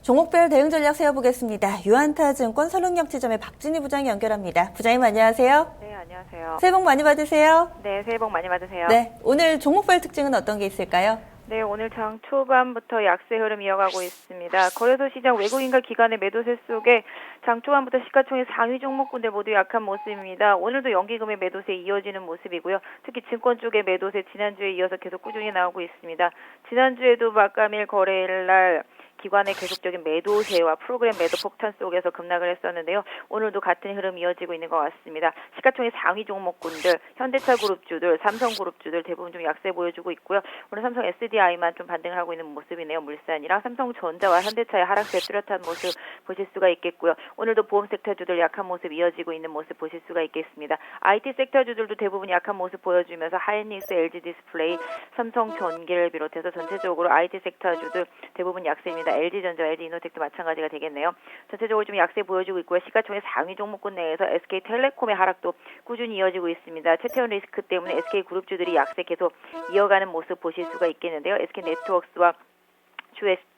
종목별 대응 전략 세워보겠습니다. 유한타증권 설릉역지점의 박진희 부장이 연결합니다. 부장님 안녕하세요. 네, 안녕하세요. 새해 복 많이 받으세요. 네, 새해 복 많이 받으세요. 네, 오늘 종목별 특징은 어떤 게 있을까요? 네, 오늘 장 초반부터 약세 흐름 이어가고 있습니다. 거래소 시장 외국인과 기관의 매도세 속에 장 초반부터 시가총액 상위 종목군들 모두 약한 모습입니다. 오늘도 연기금의 매도세 이어지는 모습이고요. 특히 증권 쪽의 매도세 지난주에 이어서 계속 꾸준히 나오고 있습니다. 지난주에도 막감일 거래일 날 기관의 계속적인 매도세와 프로그램 매도 폭탄 속에서 급락을 했었는데요. 오늘도 같은 흐름 이어지고 있는 것 같습니다. 시가총액 상위 종목군들, 현대차 그룹주들, 삼성 그룹주들 대부분 좀 약세 보여주고 있고요. 오늘 삼성 SDI만 좀 반등을 하고 있는 모습이네요. 물산이랑 삼성전자와 현대차의 하락세 뚜렷한 모습 보실 수가 있겠고요. 오늘도 보험 섹터주들 약한 모습 이어지고 있는 모습 보실 수가 있겠습니다. IT 섹터주들도 대부분 약한 모습 보여주면서 하이닉스, LG디스플레이, 삼성전기를 비롯해서 전체적으로 IT 섹터주들 대부분 약세입니다. LG전자, LG이노텍도 마찬가지가 되겠네요. 전체적으로 좀 약세 보여주고 있고요. 시가총액 상위 종목군 내에서 SK텔레콤의 하락도 꾸준히 이어지고 있습니다. 최태원 리스크 때문에 SK그룹주들이 약세 계속 이어가는 모습 보실 수가 있겠는데요. SK네트워크스와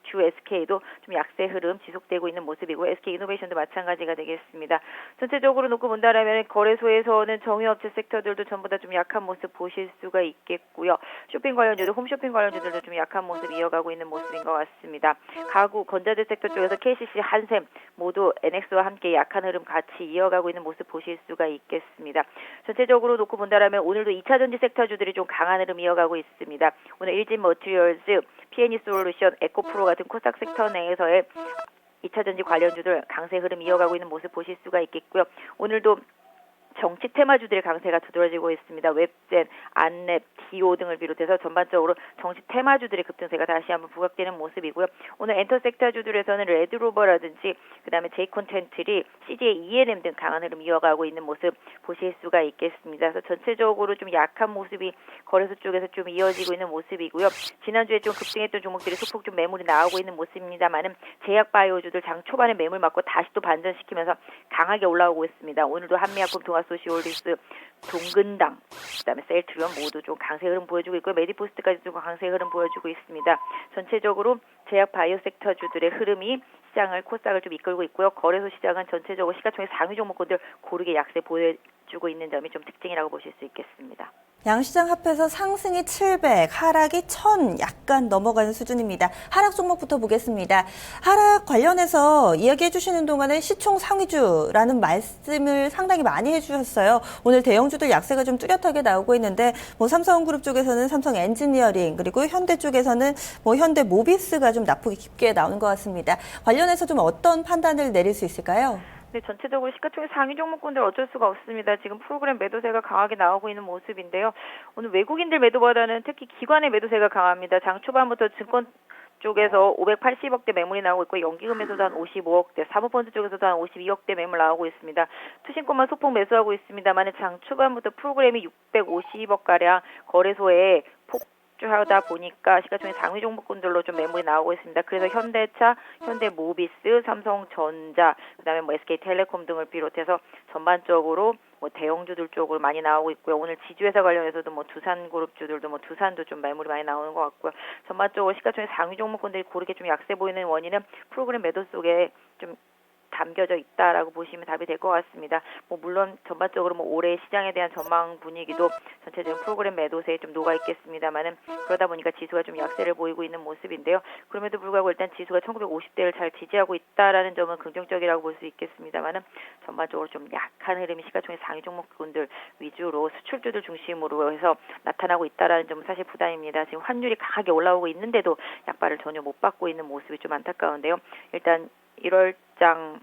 주 SK도 좀 약세 흐름 지속되고 있는 모습이고 SK이노베이션도 마찬가지가 되겠습니다. 전체적으로 놓고 본다면 거래소에서는 정유업체 섹터들도 전부 다 좀 약한 모습 보실 수가 있겠고요. 쇼핑 관련주들, 홈쇼핑 관련주들도 좀 약한 모습 이어가고 있는 모습인 것 같습니다. 가구, 건자재 섹터 쪽에서 KCC, 한샘 모두 NX와 함께 약한 흐름 같이 이어가고 있는 모습 보실 수가 있겠습니다. 전체적으로 놓고 본다면 오늘도 2차전지 섹터주들이 좀 강한 흐름 이어가고 있습니다. 오늘 일진머티리얼즈, PNE솔루션, 에코프로 같은 코스닥 섹터 내에서의 2차전지 관련주들 강세 흐름 이어가고 있는 모습 보실 수가 있겠고요. 오늘도 정치 테마주들의 강세가 두드러지고 있습니다. 웹젠, 안랩, 디오 등을 비롯해서 전반적으로 정치 테마주들의 급등세가 다시 한번 부각되는 모습이고요. 오늘 엔터 섹터주들에서는 레드로버라든지 그다음에 제이콘텐트리, CJ, ENM 등 강한 흐름 이어가고 있는 모습 보실 수가 있겠습니다. 그래서 전체적으로 좀 약한 모습이 거래소 쪽에서 좀 이어지고 있는 모습이고요. 지난주에 좀 급등했던 종목들이 소폭 좀 매물이 나오고 있는 모습입니다만은 제약바이오주들 장 초반에 매물 맞고 다시 또 반전시키면서 강하게 올라오고 있습니다. 오늘도 한미약품, 동아소시올디스, 동근당, 그다음에 셀트리온 모두 좀 강세 흐름 보여주고 있고요. 메디포스트까지 좀 강세 흐름 보여주고 있습니다. 전체적으로 제약 바이오 섹터주들의 흐름이 시장을 코스닥을 좀 이끌고 있고요. 거래소 시장은 전체적으로 시가총액 상위 종목군들 고르게 약세 보여주고 있는 점이 좀 특징이라고 보실 수 있겠습니다. 양시장 합해서 상승이 700, 하락이 1000 약간 넘어가는 수준입니다. 하락 종목부터 보겠습니다. 하락 관련해서 이야기해 주시는 동안에 시총 상위주라는 말씀을 상당히 많이 해주셨어요. 오늘 대형주들 약세가 좀 뚜렷하게 나오고 있는데 삼성그룹 쪽에서는 삼성 엔지니어링 그리고 현대 쪽에서는 현대 모비스가 좀 낙폭이 깊게 나오는 것 같습니다. 관련해서 좀 어떤 판단을 내릴 수 있을까요? 네, 전체적으로 시가총액 상위 종목군들 어쩔 수가 없습니다. 지금 프로그램 매도세가 강하게 나오고 있는 모습인데요. 오늘 외국인들 매도보다는 특히 기관의 매도세가 강합니다. 장 초반부터 증권 쪽에서 580억대 매물이 나오고 있고 연기금에서도 한 55억대, 사모펀드 쪽에서도 한 52억대 매물 나오고 있습니다. 투신권만 소폭 매수하고 있습니다만 장 초반부터 프로그램이 650억가량 거래소에 하다 보니까 시가총액 상위 종목군들로 좀 매물이 나오고 있습니다. 그래서 현대차, 현대모비스, 삼성전자, 그다음에 SK텔레콤 등을 비롯해서 전반적으로 대형주들 쪽으로 많이 나오고 있고요. 오늘 지주회사 관련해서도 두산그룹주들도 두산도 좀 매물이 많이 나오는 것 같고요. 전반적으로 시가총액 상위 종목군들이 고르게 좀 약세 보이는 원인은 프로그램 매도 속에 좀 담겨져 있다라고 보시면 답이 될 것 같습니다. 물론 전반적으로 올해 시장에 대한 전망 분위기도 전체적인 프로그램 매도세에 좀 녹아 있겠습니다만은 그러다 보니까 지수가 좀 약세를 보이고 있는 모습인데요. 그럼에도 불구하고 일단 지수가 1950대를 잘 지지하고 있다라는 점은 긍정적이라고 볼 수 있겠습니다만은 전반적으로 좀 약한 흐름이 시가총액 상위 종목군들 위주로 수출주들 중심으로 해서 나타나고 있다라는 점은 사실 부담입니다. 지금 환율이 강하게 올라오고 있는데도 약발을 전혀 못 받고 있는 모습이 좀 안타까운데요. 일단 1월장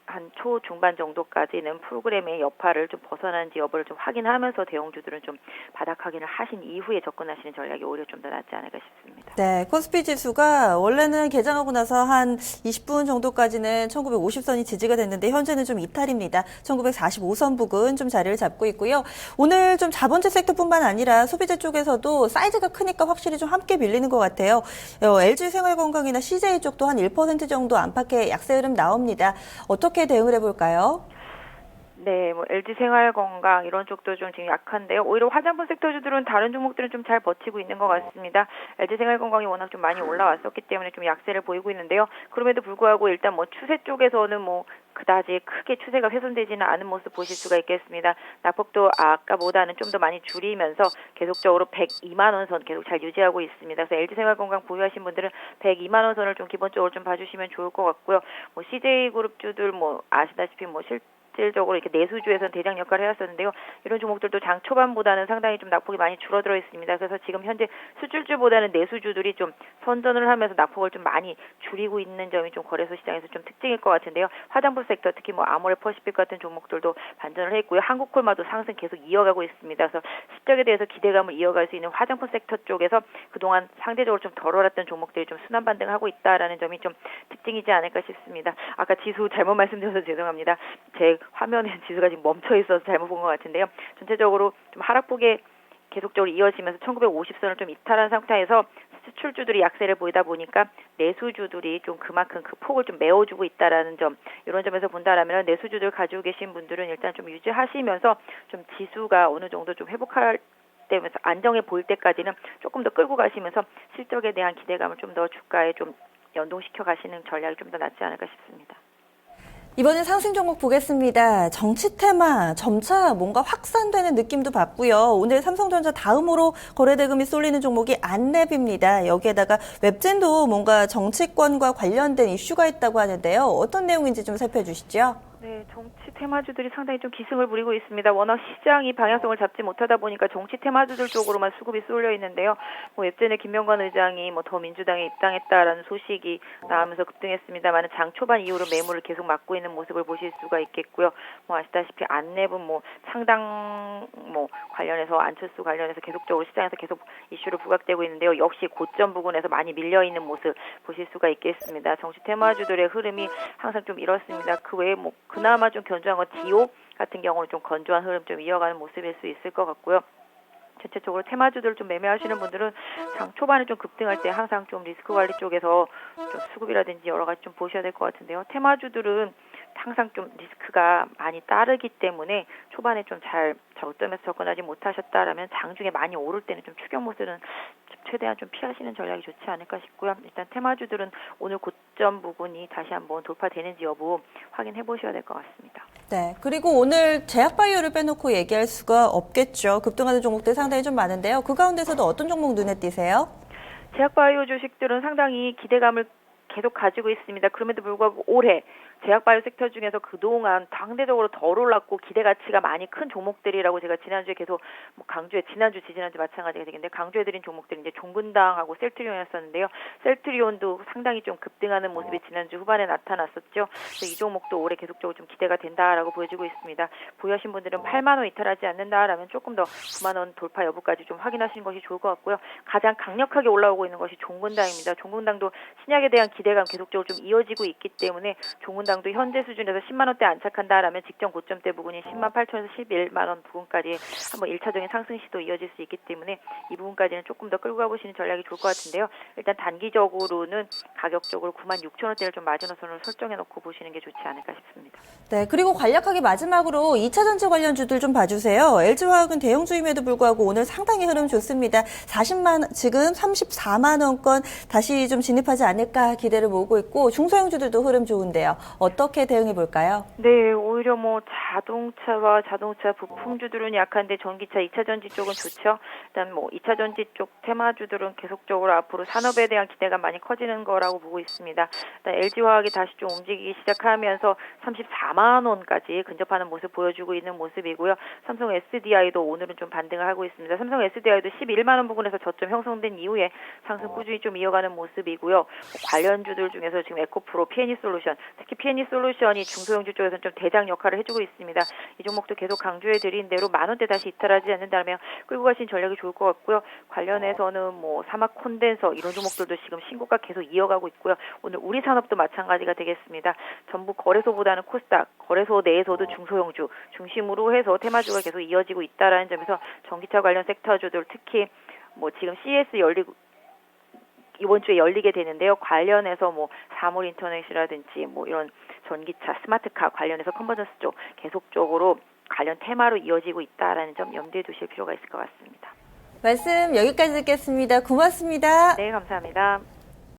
한 초중반 정도까지는 프로그램의 여파를 좀 벗어나는지 여부를 좀 확인하면서 대형주들은 좀 바닥 확인을 하신 이후에 접근하시는 전략이 오히려 좀 더 낫지 않을까 싶습니다. 네, 코스피 지수가 원래는 개장하고 나서 한 20분 정도까지는 1950선이 지지가 됐는데 현재는 좀 이탈입니다. 1945선 부근 좀 자리를 잡고 있고요. 오늘 좀 자본재 섹터뿐만 아니라 소비재 쪽에서도 사이즈가 크니까 확실히 좀 함께 밀리는 것 같아요. LG생활건강이나 CJ 쪽도 한 1% 정도 안팎의 약세 흐름 나옵니다. 어떻게 대응을 해볼까요? 네, 뭐 LG 생활건강 이런 쪽도 좀 지금 약한데요. 오히려 화장품 섹터주들은 다른 종목들은 좀 잘 버티고 있는 것 같습니다. LG 생활건강이 워낙 좀 많이 올라왔었기 때문에 좀 약세를 보이고 있는데요. 그럼에도 불구하고 일단 뭐 추세 쪽에서는 뭐 그다지 크게 추세가 훼손되지는 않은 모습 보실 수가 있겠습니다. 낙폭도 아까보다는 좀 더 많이 줄이면서 계속적으로 102만 원 선 계속 잘 유지하고 있습니다. 그래서 LG 생활건강 보유하신 분들은 102만 원 선을 좀 기본적으로 좀 봐주시면 좋을 것 같고요. 뭐 CJ그룹주들 뭐 아시다시피 뭐 실질적으로 이렇게 내수주에서는 대장 역할을 해왔었는데요. 이런 종목들도 장 초반보다는 상당히 좀 낙폭이 많이 줄어들어 있습니다. 그래서 지금 현재 수출주보다는 내수주들이 좀 선전을 하면서 낙폭을 좀 많이 줄이고 있는 점이 좀 거래소 시장에서 좀 특징일 것 같은데요. 화장품 섹터 특히 뭐 아모레 퍼시픽 같은 종목들도 반전을 했고요. 한국콜마도 상승 계속 이어가고 있습니다. 그래서 실적에 대해서 기대감을 이어갈 수 있는 화장품 섹터 쪽에서 그동안 상대적으로 좀 덜 올랐던 종목들이 좀 순환 반등하고 있다라는 점이 좀 특징이지 않을까 싶습니다. 아까 지수 잘못 말씀드려서 죄송합니다. 제 화면에 지수가 지금 멈춰 있어서 잘못 본 것 같은데요. 전체적으로 좀 하락폭에 계속적으로 이어지면서 1950선을 좀 이탈한 상태에서 수출주들이 약세를 보이다 보니까 내수주들이 좀 그만큼 그 폭을 좀 메워주고 있다라는 점, 이런 점에서 본다라면 내수주들 가지고 계신 분들은 일단 좀 유지하시면서 좀 지수가 어느 정도 좀 회복할 때면서 안정해 보일 때까지는 조금 더 끌고 가시면서 실적에 대한 기대감을 좀 더 주가에 좀 연동시켜 가시는 전략이 좀 더 낫지 않을까 싶습니다. 이번엔 상승 종목 보겠습니다. 정치 테마 점차 뭔가 확산되는 느낌도 받고요. 오늘 삼성전자 다음으로 거래대금이 쏠리는 종목이 안랩입니다. 여기에다가 웹젠도 뭔가 정치권과 관련된 이슈가 있다고 하는데요. 어떤 내용인지 좀 살펴주시죠. 네, 정치 테마주들이 상당히 좀 기승을 부리고 있습니다. 워낙 시장이 방향성을 잡지 못하다 보니까 정치 테마주들 쪽으로만 수급이 쏠려 있는데요. 뭐 웹젠의 김명관 의장이 뭐 더민주당에 입당했다라는 소식이 나오면서 급등했습니다만 장 초반 이후로 매물을 계속 막고 있는 모습을 보실 수가 있겠고요. 뭐 아시다시피 안랩은 뭐 상당 뭐 관련해서 안철수 관련해서 계속적으로 시장에서 계속 이슈를 부각되고 있는데요. 역시 고점 부근에서 많이 밀려 있는 모습 보실 수가 있겠습니다. 정치 테마주들의 흐름이 항상 좀 이렇습니다. 그 외에 뭐 그나마 좀 견조한 건 디오 같은 경우는 좀 건조한 흐름 좀 이어가는 모습일 수 있을 것 같고요. 전체적으로 테마주들 좀 매매하시는 분들은 장 초반에 좀 급등할 때 항상 좀 리스크 관리 쪽에서 좀 수급이라든지 여러 가지 좀 보셔야 될 것 같은데요. 테마주들은 항상 좀 리스크가 많이 따르기 때문에 초반에 좀 잘 저점에서 접근하지 못하셨다라면 장중에 많이 오를 때는 좀 추격 모습은 최대한 좀 피하시는 전략이 좋지 않을까 싶고요. 일단 테마주들은 오늘 고점 부분이 다시 한번 돌파되는지 여부 확인해 보셔야 될 것 같습니다. 네. 그리고 오늘 제약바이오를 빼놓고 얘기할 수가 없겠죠. 급등하는 종목들 상당히 좀 많은데요. 그 가운데서도 어떤 종목 눈에 띄세요? 제약바이오 주식들은 상당히 기대감을 계속 가지고 있습니다. 그럼에도 불구하고 올해 제약바이오 섹터 중에서 그동안 상대적으로 덜 올랐고 기대 가치가 많이 큰 종목들이라고 제가 지난주에 계속 뭐 강조해 지난주 마찬가지가 되겠는데 강조해 드린 종목들이 이제 종근당하고 셀트리온이었었는데요. 셀트리온도 상당히 좀 급등하는 모습이 지난주 후반에 나타났었죠. 그래서 이 종목도 올해 계속적으로 좀 기대가 된다라고 보여지고 있습니다. 보유하신 분들은 8만 원 이탈하지 않는다라면 조금 더 9만 원 돌파 여부까지 좀 확인하시는 것이 좋을 것 같고요. 가장 강력하게 올라오고 있는 것이 종근당입니다. 종근당도 신약에 대한 기대감 계속적으로 좀 이어지고 있기 때문에 종근당도 현재 수준에서 10만 원대 안착한다라면 직전 고점대 부분이 10만 8천에서 11만 원 부분까지 한번 1차적인 상승 시도 이어질 수 있기 때문에 이 부분까지는 조금 더 끌고 가보시는 전략이 좋을 것 같은데요. 일단 단기적으로는 가격적으로 9만 6천 원대를 좀 마지노선으로 설정해 놓고 보시는 게 좋지 않을까 싶습니다. 네, 그리고 간략하게 마지막으로 2차 전지 관련주들 좀 봐주세요. LG화학은 대형주임에도 불구하고 오늘 상당히 흐름 좋습니다. 지금 34만 원권 다시 좀 진입하지 않을까 기대를 모으고 있고 중소형주들도 흐름 좋은데요. 어떻게 대응해 볼까요? 네, 오히려 뭐 자동차와 자동차 부품주들은 약한데 전기차 2차 전지 쪽은 좋죠. 일단 뭐 2차 전지 쪽 테마주들은 계속적으로 앞으로 산업에 대한 기대가 많이 커지는 거라고 보고 있습니다. 일단 LG화학이 다시 좀 움직이기 시작하면서 34만 원까지 근접하는 모습 보여주고 있는 모습이고요. 삼성 SDI도 오늘은 좀 반등을 하고 있습니다. 삼성 SDI도 11만 원 부근에서 저점 형성된 이후에 상승 꾸준히 좀 이어가는 모습이고요. 관련주들 중에서 지금 에코프로, PNE솔루션, 특히 PNE솔루션이 중소형주 쪽에서는 좀 대장 역할을 해주고 있습니다. 이 종목도 계속 강조해 드린 대로 만 원대 다시 이탈하지 않는다면 끌고 가신 전략이 좋을 것 같고요. 관련해서는 뭐 사막 콘덴서 이런 종목들도 지금 신고가 계속 이어가고 있고요. 오늘 우리 산업도 마찬가지가 되겠습니다. 전부 거래소보다는 코스닥, 거래소 내에서도 중소형주 중심으로 해서 테마주가 계속 이어지고 있다라는 점에서 전기차 관련 섹터주들 특히 뭐 지금 CES 이번 주에 열리게 되는데요. 관련해서 뭐 사물 인터넷이라든지 뭐 이런 전기차, 스마트카 관련해서 컨버전스 쪽 계속적으로 관련 테마로 이어지고 있다라는 점 염두에 두실 필요가 있을 것 같습니다. 말씀 여기까지 듣겠습니다. 고맙습니다. 네, 감사합니다.